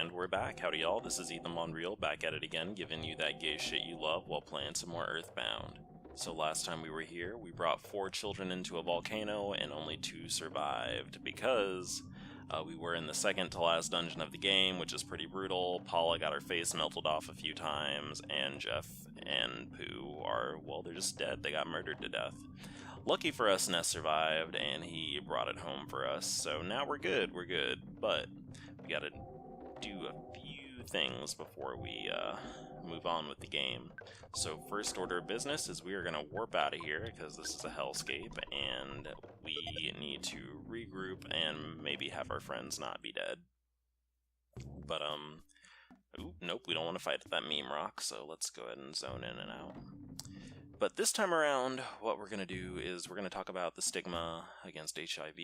And we're back. Howdy y'all, this is Ethan Bonreal back at it again, giving you that gay shit you love while playing some more Earthbound. So last time we were here, we brought 4 children into a volcano and only 2 survived because we were in the second to last dungeon of the game, which is pretty brutal. Paula got her face melted off a few times, and Jeff and Pooh are, well, they're just dead. They got murdered to death. Lucky for us, Ness survived, and he brought it home for us, so now we're good, but we gotta do a few things before we move on with the game. So first order of business is we are gonna warp out of here, because this is a hellscape, and we need to regroup and maybe have our friends not be dead. But, ooh, nope, we don't want to fight at that meme rock, so let's go ahead and zone in and out. But this time around, what we're going to do is we're going to talk about the stigma against HIV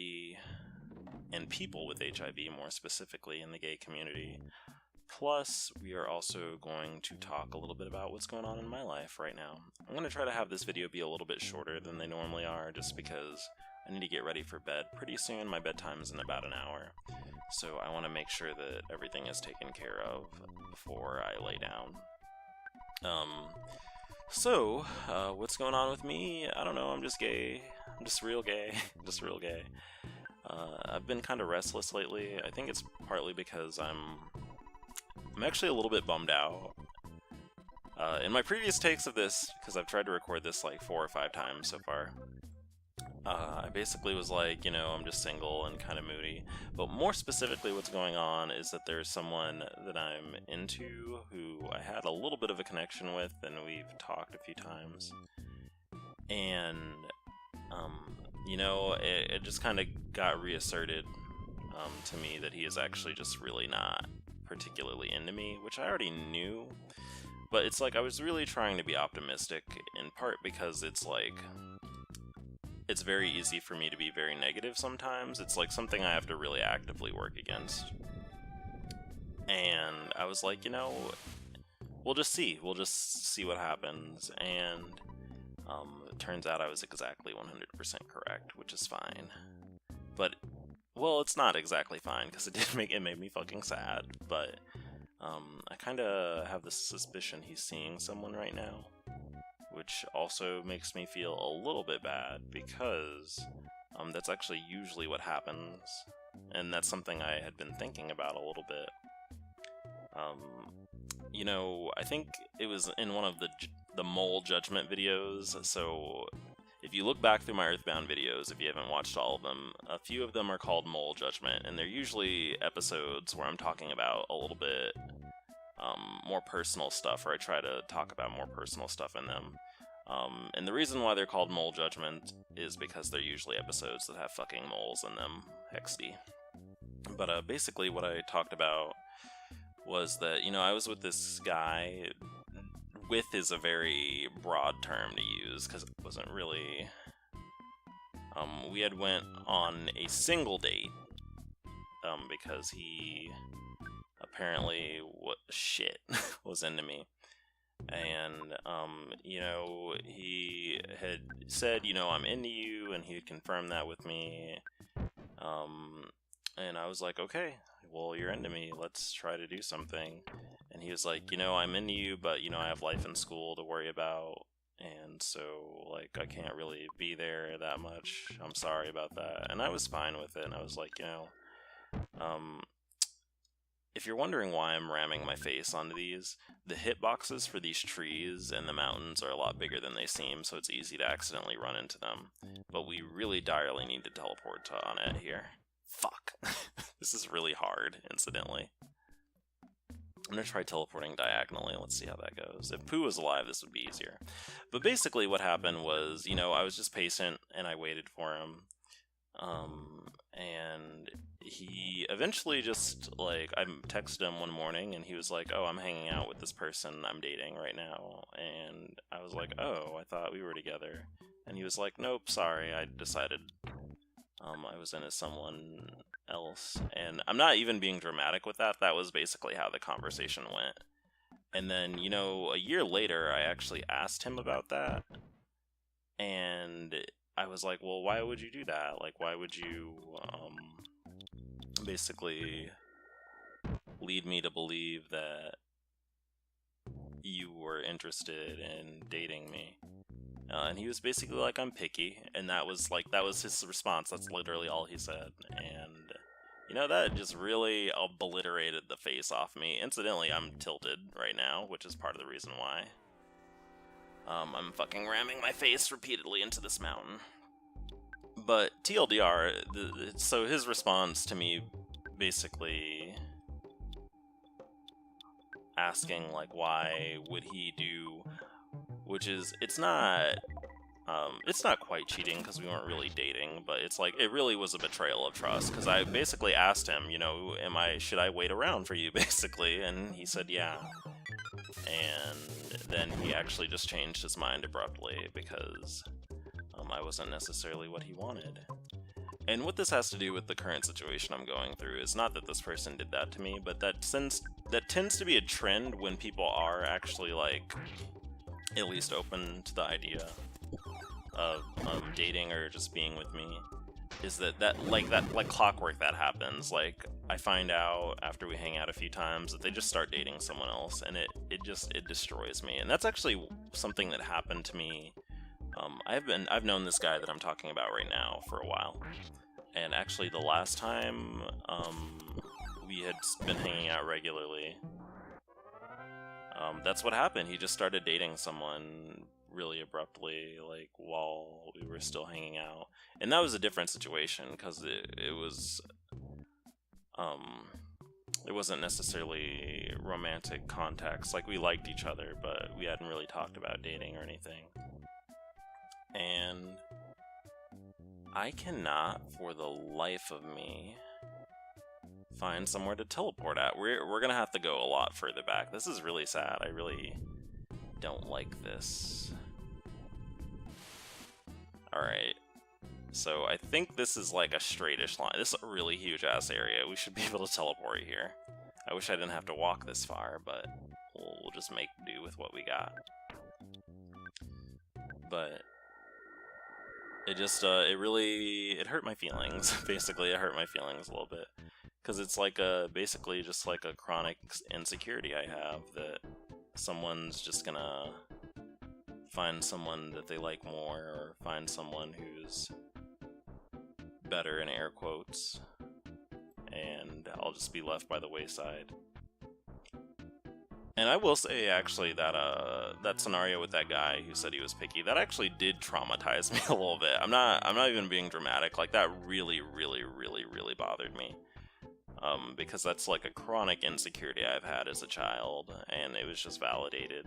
and people with HIV more specifically in the gay community. Plus, we are also going to talk a little bit about what's going on in my life right now. I'm going to try to have this video be a little bit shorter than they normally are just because I need to get ready for bed pretty soon. My bedtime is in about an hour. So I want to make sure that everything is taken care of before I lay down. So, what's going on with me? I don't know, I'm just gay. I'm just real gay. Just real gay. I've been kind of restless lately. I think it's partly because I'm actually a little bit bummed out. In my previous takes of this, because I've tried to record this like 4 or 5 times so far, I basically was like, you know, I'm just single and kind of moody. But more specifically what's going on is that there's someone that I'm into who I had a little bit of a connection with, and we've talked a few times. And, you know, it just kind of got reasserted to me that he is actually just really not particularly into me, which I already knew. But it's like I was really trying to be optimistic, in part because it's like, it's very easy for me to be very negative sometimes. It's like something I have to really actively work against. And I was like, you know, we'll just see. We'll just see what happens. And it turns out I was exactly 100% correct, which is fine. But, well, it's not exactly fine, because it made me fucking sad. But I kind of have this suspicion he's seeing someone right now, which also makes me feel a little bit bad because that's actually usually what happens, and that's something I had been thinking about a little bit. You know, I think it was in one of the mole judgment videos, so if you look back through my Earthbound videos, if you haven't watched all of them, a few of them are called mole judgment, and they're usually episodes where I'm talking about a little bit more personal stuff, or I try to talk about more personal stuff in them. And the reason why they're called mole judgment is because they're usually episodes that have fucking moles in them, hexd. But basically what I talked about was that, you know, I was with this guy. With is a very broad term to use, because it wasn't really... we had went on a single date, because he apparently was into me. And, you know, he had said, you know, I'm into you, and he had confirmed that with me. And I was like, okay, well, you're into me, let's try to do something. And he was like, you know, I'm into you, but, you know, I have life in school to worry about, and so, like, I can't really be there that much. I'm sorry about that. And I was fine with it, and I was like, you know, if you're wondering why I'm ramming my face onto these, the hitboxes for these trees and the mountains are a lot bigger than they seem, so it's easy to accidentally run into them. But we really direly need to teleport on it here. Fuck. This is really hard, incidentally. I'm gonna try teleporting diagonally, let's see how that goes. If Pooh was alive, this would be easier. But basically what happened was, you know, I was just patient, and I waited for him. And he eventually just, like, I texted him one morning, and he was like, oh, I'm hanging out with this person I'm dating right now. And I was like, oh, I thought we were together. And he was like, nope, sorry, I decided I was into someone else. And I'm not even being dramatic with that. That was basically how the conversation went. And then, you know, a year later, I actually asked him about that. And I was like, well, why would you do that? Like, why would you, basically lead me to believe that you were interested in dating me. And he was basically like, I'm picky, and that was his response. That's literally all he said, and you know, that just really obliterated the face off me. Incidentally, I'm tilted right now, which is part of the reason why. I'm fucking ramming my face repeatedly into this mountain. But TLDR, so his response to me basically asking, like, why would he do, which is, it's not quite cheating because we weren't really dating, but it's like, it really was a betrayal of trust, because I basically asked him, you know, should I wait around for you, basically, and he said yeah. And then he actually just changed his mind abruptly because I wasn't necessarily what he wanted. And what this has to do with the current situation I'm going through is not that this person did that to me, but that tends to be a trend when people are actually, like, at least open to the idea of dating or just being with me, is that clockwork that happens. Like, I find out after we hang out a few times that they just start dating someone else, and it destroys me. And that's actually something that happened to me. I've known this guy that I'm talking about right now for a while, and actually the last time we had been hanging out regularly, that's what happened. He just started dating someone really abruptly, like, while we were still hanging out. And that was a different situation, because it wasn't necessarily romantic context. Like, we liked each other, but we hadn't really talked about dating or anything. And I cannot, for the life of me, find somewhere to teleport at. We're gonna have to go a lot further back. This is really sad. I really don't like this. Alright. So I think this is like a straightish line. This is a really huge ass area. We should be able to teleport here. I wish I didn't have to walk this far, but we'll just make do with what we got. But it just, it hurt my feelings. Basically, it hurt my feelings a little bit. Because it's like basically just like a chronic insecurity I have, that someone's just gonna find someone that they like more, or find someone who's better, in air quotes, and I'll just be left by the wayside. And I will say, actually, that that scenario with that guy who said he was picky, that actually did traumatize me a little bit. I'm not even being dramatic. Like, that really, really, really, really bothered me. Because that's like a chronic insecurity I've had as a child, and it was just validated.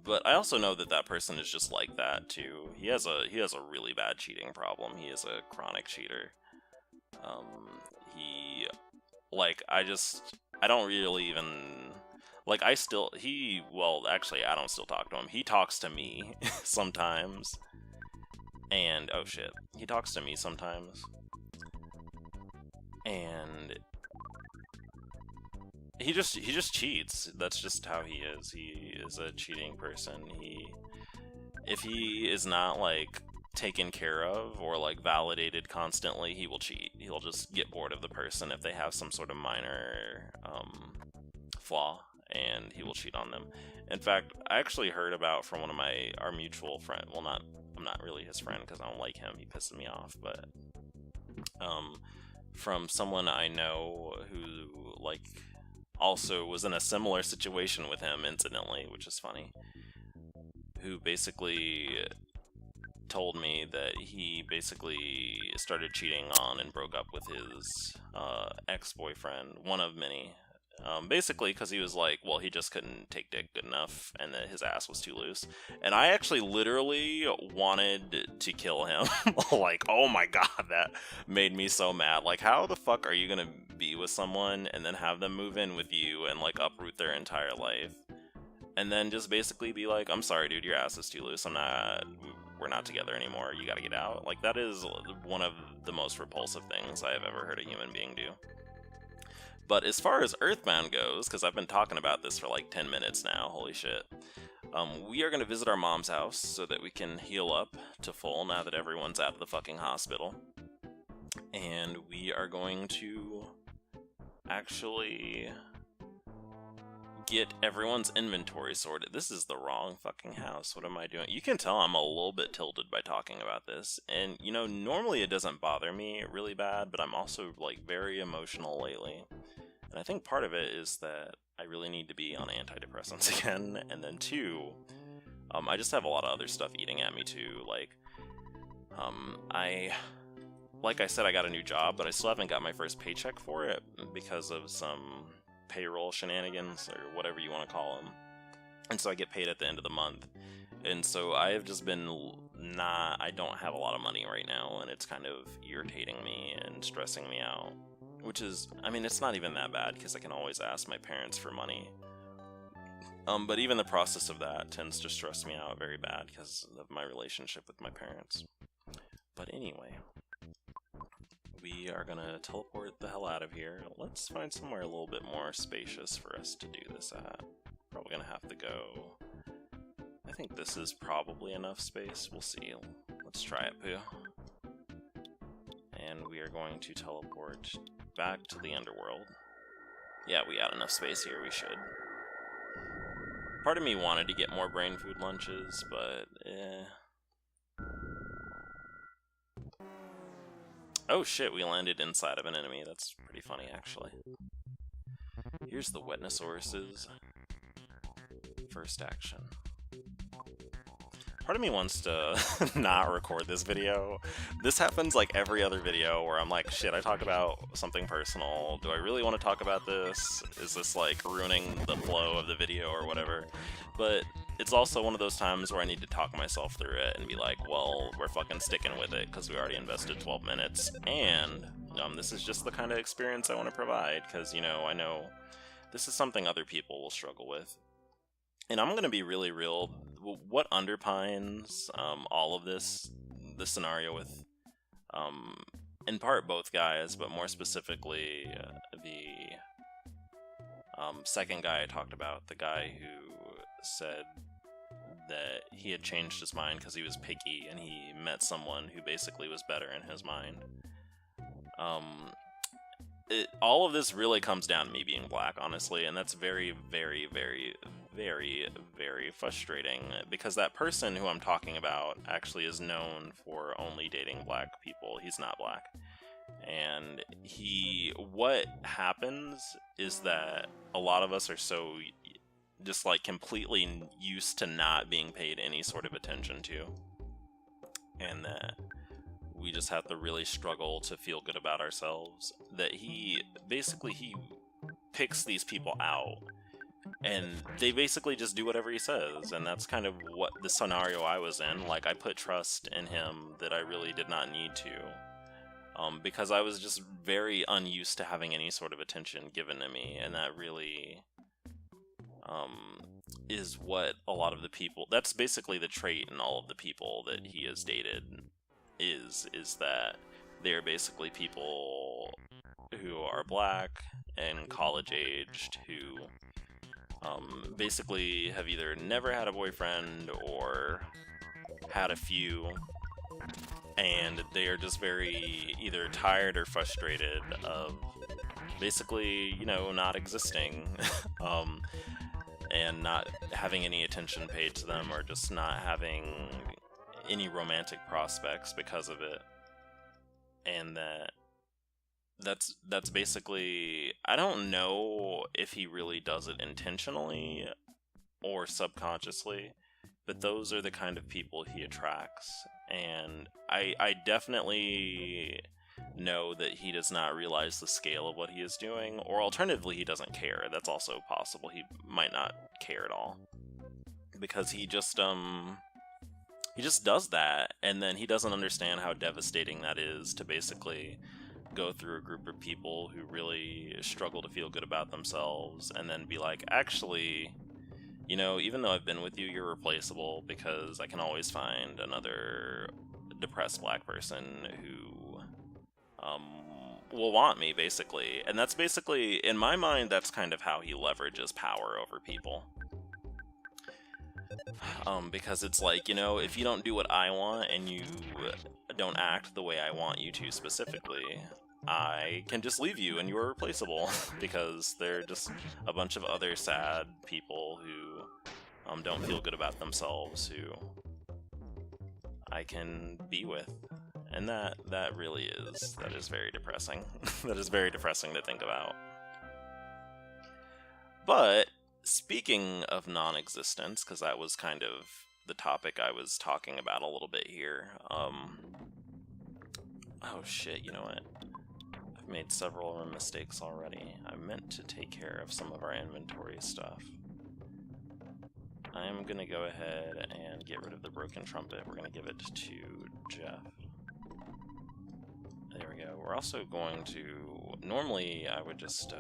But I also know that that person is just like that too. He has a really bad cheating problem. He is a chronic cheater. I don't really even, like, actually, I don't still talk to him. He talks to me sometimes. And, oh shit, he talks to me sometimes. And he just cheats. That's just how he is. He is a cheating person. If he is not, like, taken care of or, like, validated constantly, he will cheat. He'll just get bored of the person if they have some sort of minor flaw, and he will cheat on them. In fact, I actually heard about from one of our mutual friend. Well, I'm not really his friend because I don't like him. He pisses me off, but from someone I know who, like, also was in a similar situation with him, incidentally, which is funny, who basically told me that he basically started cheating on and broke up with his ex-boyfriend, one of many, basically because he was like, well, he just couldn't take dick good enough, and that his ass was too loose. And I actually literally wanted to kill him. Like, oh my god, that made me so mad. Like, how the fuck are you gonna be with someone and then have them move in with you and, like, uproot their entire life, and then just basically be like, I'm sorry dude, your ass is too loose, we're not together anymore, you gotta get out? Like, that is one of the most repulsive things I have ever heard a human being do. But as far as Earthbound goes, because I've been talking about this for like 10 minutes now, holy shit, we are going to visit our mom's house so that we can heal up to full now that everyone's out of the fucking hospital. And we are going to actually get everyone's inventory sorted. This is the wrong fucking house. What am I doing? You can tell I'm a little bit tilted by talking about this. And, you know, normally it doesn't bother me really bad, but I'm also, like, very emotional lately. And I think part of it is that I really need to be on antidepressants again. And then two, I just have a lot of other stuff eating at me too. Like I said, I got a new job, but I still haven't got my first paycheck for it because of some payroll shenanigans, or whatever you want to call them. And so I get paid at the end of the month. And so I have just been I don't have a lot of money right now, and it's kind of irritating me and stressing me out. Which is, I mean, it's not even that bad, because I can always ask my parents for money. But even the process of that tends to stress me out very bad because of my relationship with my parents. But anyway, we are gonna teleport the hell out of here. Let's find somewhere a little bit more spacious for us to do this at. Probably gonna have to go. I think this is probably enough space. We'll see. Let's try it, Pooh. And we are going to teleport back to the underworld. Yeah, we got enough space here, we should. Part of me wanted to get more brain food lunches, but Oh shit, we landed inside of an enemy. That's pretty funny, actually. Here's the Wetnosauruses. First action. Part of me wants to not record this video. This happens like every other video where I'm like, shit, I talk about something personal. Do I really want to talk about this? Is this like ruining the flow of the video or whatever? But it's also one of those times where I need to talk myself through it and be like, well, we're fucking sticking with it because we already invested 12 minutes. And this is just the kind of experience I want to provide because, you know, I know this is something other people will struggle with. And I'm going to be really real. What underpins all of this scenario with, in part, both guys, but more specifically, the second guy I talked about, the guy who said that he had changed his mind because he was picky and he met someone who basically was better in his mind. All of this really comes down to me being black, honestly, and that's very, very, very, very, very frustrating, because that person who I'm talking about actually is known for only dating black people. He's not black. And what happens is that a lot of us are so just like completely used to not being paid any sort of attention to, and that we just have to really struggle to feel good about ourselves, that he picks these people out, and they basically just do whatever he says, and that's kind of what the scenario I was in. Like, I put trust in him that I really did not need to, because I was just very unused to having any sort of attention given to me, and that really is what a lot of the people, that's basically the trait in all of the people that he has dated, is that they're basically people who are black and college-aged who basically have either never had a boyfriend or had a few, and they are just very either tired or frustrated of basically, you know, not existing and not having any attention paid to them, or just not having any romantic prospects because of it. And that's basically, I don't know if he really does it intentionally or subconsciously, but those are the kind of people he attracts. And I definitely know that he does not realize the scale of what he is doing, or alternatively he doesn't care. That's also possible. He might not care at all, because he just does that, and then he doesn't understand how devastating that is to basically go through a group of people who really struggle to feel good about themselves, and then be like, actually, you know, even though I've been with you, you're replaceable, because I can always find another depressed black person who will want me, basically. And that's basically, in my mind, that's kind of how he leverages power over people. Because it's like, you know, if you don't do what I want and you don't act the way I want you to specifically, I can just leave you and you are replaceable because they're just a bunch of other sad people who don't feel good about themselves who I can be with. And that really is very depressing. That is very depressing to think about. But speaking of non-existence, because that was kind of the topic I was talking about a little bit here. Oh shit, you know what? I've made several mistakes already. I meant to take care of some of our inventory stuff. I'm gonna go ahead and get rid of the broken trumpet. We're gonna give it to Jeff. There we go. We're also going to... Normally, I would just...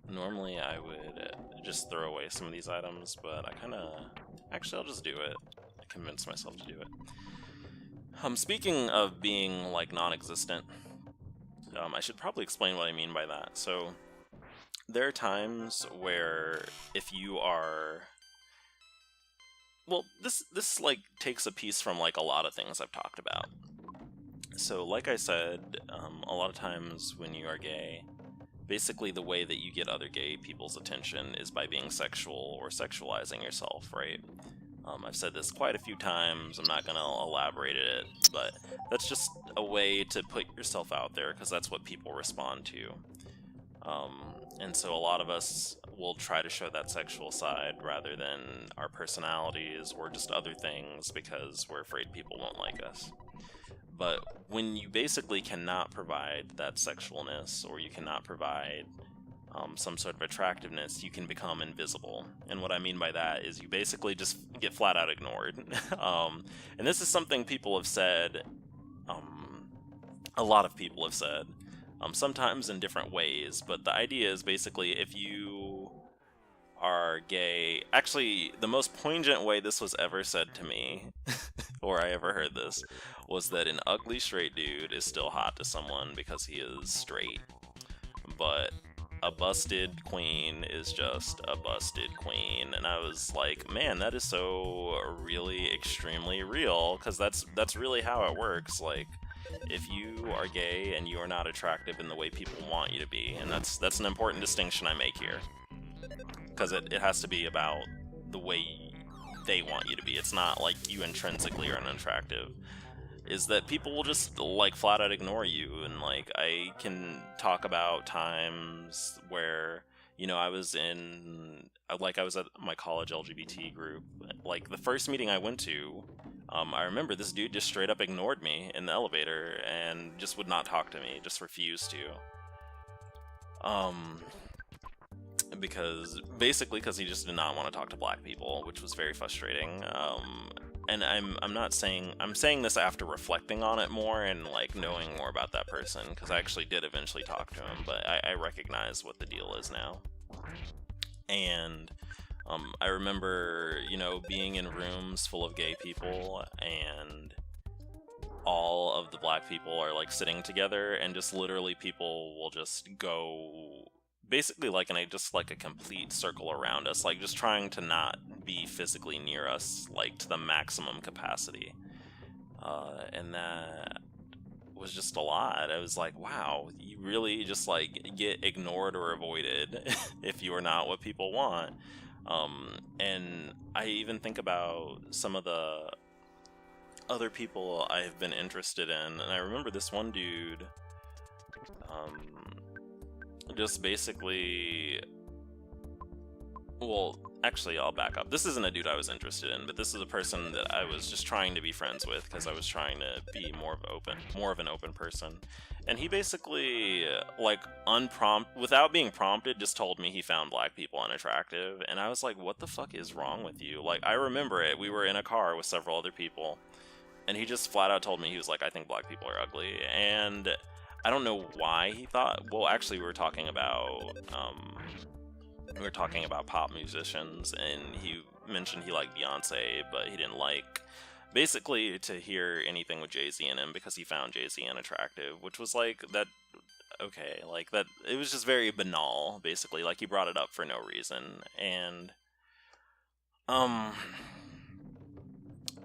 Normally, I would just throw away some of these items, but I kinda... Actually, I'll just do it. I convinced myself to do it. Speaking of being, like, non-existent, I should probably explain what I mean by that. So, there are times where if you are... Well, this like, takes a piece from, like, a lot of things I've talked about. So, like I said, a lot of times when you are gay, basically the way that you get other gay people's attention is by being sexual or sexualizing yourself, right? I've said this quite a few times, I'm not going to elaborate it, but that's just a way to put yourself out there, because that's what people respond to. And so a lot of us will try to show that sexual side rather than our personalities or just other things because we're afraid people won't like us. But when you basically cannot provide that sexualness, or you cannot provide some sort of attractiveness, you can become invisible. And what I mean by that is you basically just get flat out ignored. And this is something people have said, a lot of people have said, sometimes in different ways, but the idea is basically if you are gay... Actually, the most poignant way this was ever said to me, or I ever heard this, was that an ugly straight dude is still hot to someone because he is straight. But a busted queen is just a busted queen. And I was like, man, that is so really extremely real, because that's really how it works. Like, if you are gay and you are not attractive in the way people want you to be, and that's an important distinction I make here, because it has to be about the way they want you to be. It's not like you intrinsically are unattractive. Is that people will just, like, flat out ignore you. And, like, I can talk about times where, you know, I was at my college LGBT group. Like, the first meeting I went to, I remember this dude just straight up ignored me in the elevator and just would not talk to me, just refused to. Because he just did not want to talk to black people, which was very frustrating. And I'm saying this after reflecting on it more and, like, knowing more about that person, because I actually did eventually talk to him, but I recognize what the deal is now. And I remember, you know, being in rooms full of gay people, and all of the black people are, like, sitting together, and just literally people will just go basically like in a complete circle around us, like just trying to not be physically near us, like to the maximum capacity. And that was just a lot. I was like, wow, you really just like get ignored or avoided if you are not what people want. And I even think about some of the other people I've been interested in, and I remember this one dude, just basically... Well, actually, I'll back up. This isn't a dude I was interested in, but this is a person that I was just trying to be friends with, because I was trying to be more of an open person. And he basically, like, without being prompted, just told me he found black people unattractive, and I was like, what the fuck is wrong with you? Like, I remember it. We were in a car with several other people, and he just flat out told me, he was like, I think black people are ugly, and I don't know why he thought... Well, actually, we were talking about pop musicians, and he mentioned he liked Beyonce, but he didn't like, basically, to hear anything with Jay-Z in him, because he found Jay-Z unattractive, which was like, that, okay, like, that, it was just very banal, basically, like, he brought it up for no reason, and,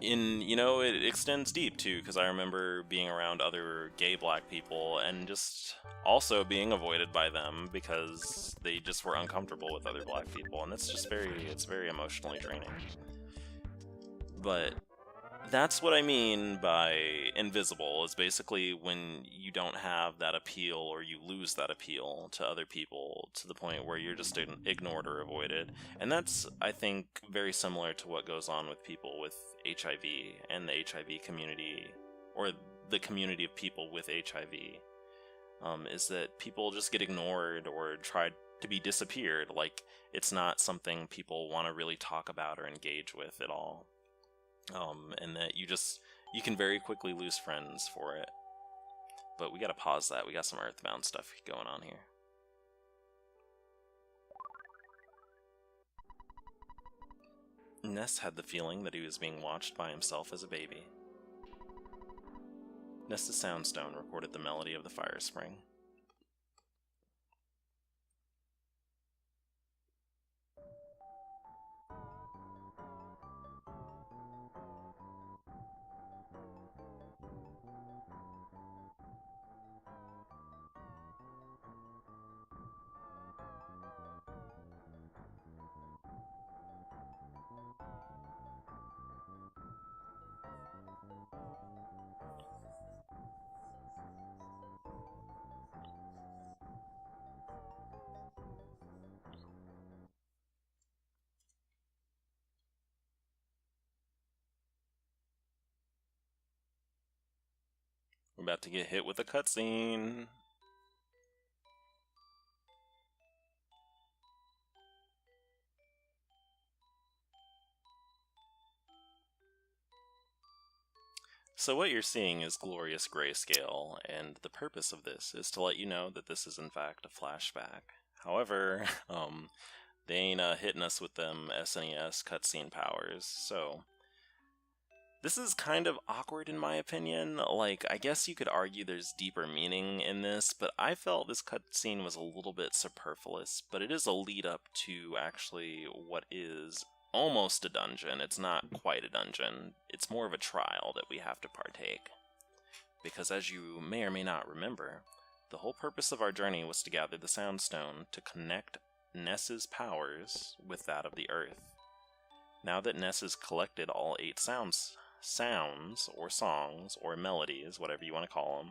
it extends deep too, because I remember being around other gay black people and just also being avoided by them because they just were uncomfortable with other black people, and it's very emotionally draining. But that's what I mean by invisible, is basically when you don't have that appeal or you lose that appeal to other people to the point where you're just ignored or avoided. And that's, I think, very similar to what goes on with people with HIV and the HIV community, or the community of people with HIV, is that people just get ignored or try to be disappeared. Like, it's not something people want to really talk about or engage with at all. And that you can very quickly lose friends for it. But we gotta pause that. We got some Earthbound stuff going on here. Ness had the feeling that he was being watched by himself as a baby. Ness's soundstone recorded the melody of the fire spring. We're about to get hit with a cutscene. So what you're seeing is glorious grayscale, and the purpose of this is to let you know that this is in fact a flashback. However, they ain't hitting us with them SNES cutscene powers, so this is kind of awkward in my opinion. Like, I guess you could argue there's deeper meaning in this, but I felt this cutscene was a little bit superfluous, but it is a lead up to actually what is almost a dungeon. It's not quite a dungeon. It's more of a trial that we have to partake. Because as you may or may not remember, the whole purpose of our journey was to gather the Soundstone to connect Ness's powers with that of the Earth. Now that Ness has collected all 8 sounds or songs or melodies, whatever you want to call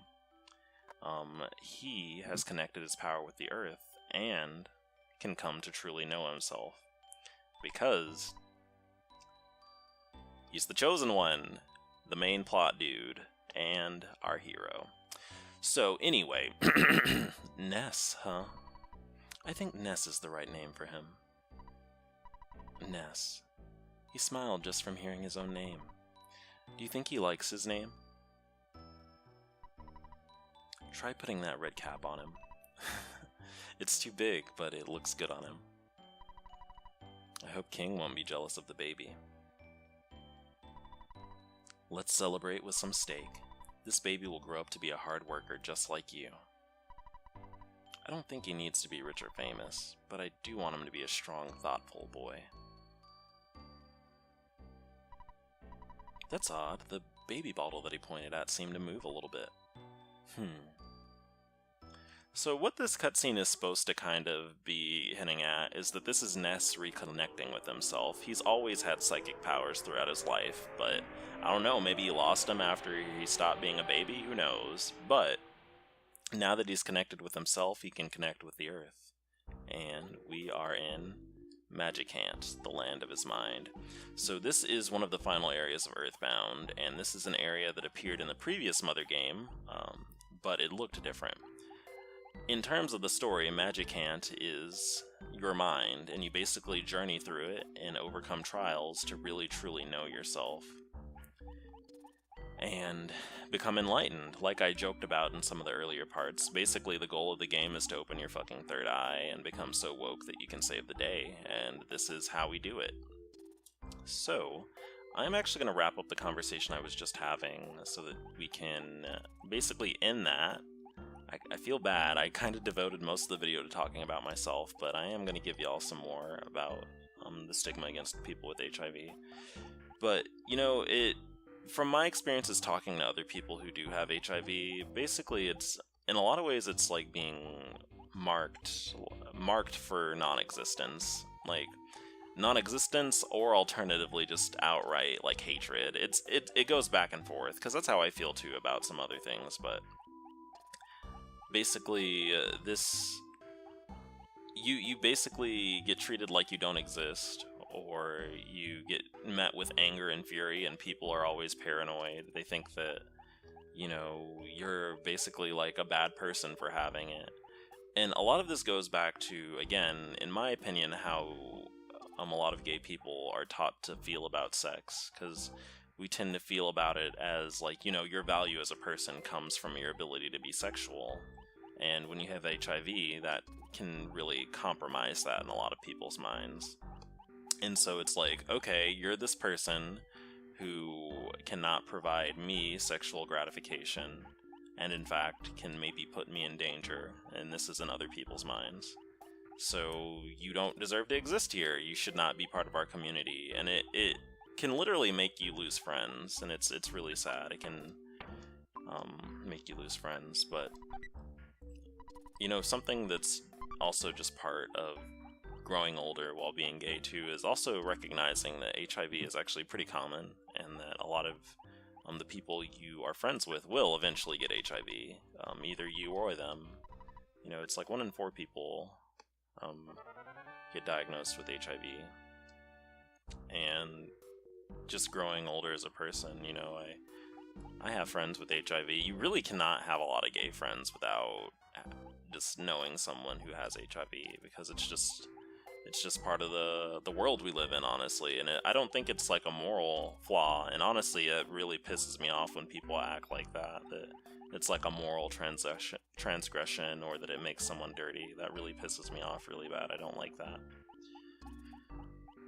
them, he has connected his power with the Earth and can come to truly know himself. Because he's the chosen one, the main plot dude, and our hero. So anyway, Ness, huh? I think Ness is the right name for him. Ness. He smiled just from hearing his own name. Do you think he likes his name? Try putting that red cap on him. It's too big, but it looks good on him. I hope King won't be jealous of the baby. Let's celebrate with some steak. This baby will grow up to be a hard worker just like you. I don't think he needs to be rich or famous, but I do want him to be a strong, thoughtful boy. That's odd. The baby bottle that he pointed at seemed to move a little bit. So what this cutscene is supposed to kind of be hinting at is that this is Ness reconnecting with himself. He's always had psychic powers throughout his life, but I don't know, maybe he lost them after he stopped being a baby, who knows. But now that he's connected with himself, he can connect with the Earth. And we are in Magicant, the land of his mind. So this is one of the final areas of Earthbound, and this is an area that appeared in the previous Mother game, but it looked different. In terms of the story, Magicant is your mind, and you basically journey through it and overcome trials to really truly know yourself. And become enlightened, like I joked about in some of the earlier parts. Basically, the goal of the game is to open your fucking third eye and become so woke that you can save the day, and this is how we do it. So, I'm actually going to wrap up the conversation I was just having so that we can basically end that. I feel bad, I kind of devoted most of the video to talking about myself, but I am going to give y'all some more about the stigma against people with HIV. But, from my experiences talking to other people who do have HIV, basically in a lot of ways, it's like being marked for non-existence. Like, non-existence, or alternatively just outright, like, hatred. It goes back and forth, because that's how I feel, too, about some other things, but basically, you basically get treated like you don't exist, or you get met with anger and fury, and people are always paranoid. They think that, you're basically like a bad person for having it. And a lot of this goes back to, again, in my opinion, how a lot of gay people are taught to feel about sex, because we tend to feel about it as, like, your value as a person comes from your ability to be sexual. And when you have HIV, that can really compromise that in a lot of people's minds. And so it's like, okay, you're this person who cannot provide me sexual gratification, and in fact can maybe put me in danger, and this is in other people's minds. So you don't deserve to exist here. You should not be part of our community. And it can literally make you lose friends, and it's really sad. It can make you lose friends, but something that's also just part of growing older while being gay too is also recognizing that HIV is actually pretty common, and that a lot of the people you are friends with will eventually get HIV, either you or them. It's like 1 in 4 people get diagnosed with HIV. And just growing older as a person, I have friends with HIV. You really cannot have a lot of gay friends without just knowing someone who has HIV, because it's just part of the world we live in, honestly. And I don't think it's like a moral flaw, and honestly it really pisses me off when people act like that it's like a moral transgression, or that it makes someone dirty. That really pisses me off really bad. I don't like that.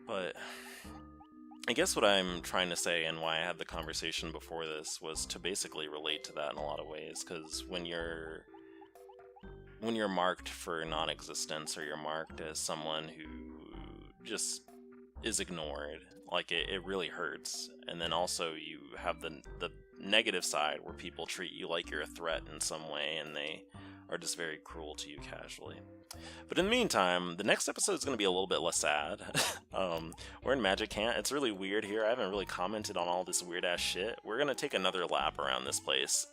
But I guess what I'm trying to say, and why I had the conversation before this, was to basically relate to that in a lot of ways, because when you're marked for non-existence, or you're marked as someone who just is ignored, like, it really hurts. And then also you have the negative side, where people treat you like you're a threat in some way, and they are just very cruel to you casually. But in the meantime, the next episode is going to be a little bit less sad. We're in Magic Camp. It's really weird here. I haven't really commented on all this weird ass shit. We're going to take another lap around this place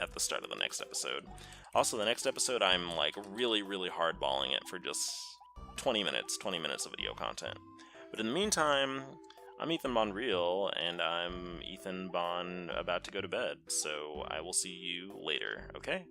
at the start of the next episode. Also, the next episode, I'm like really, really hardballing it for just 20 minutes of video content. But in the meantime, I'm Ethan Bonreal, and I'm Ethan Bon about to go to bed, so I will see you later, okay?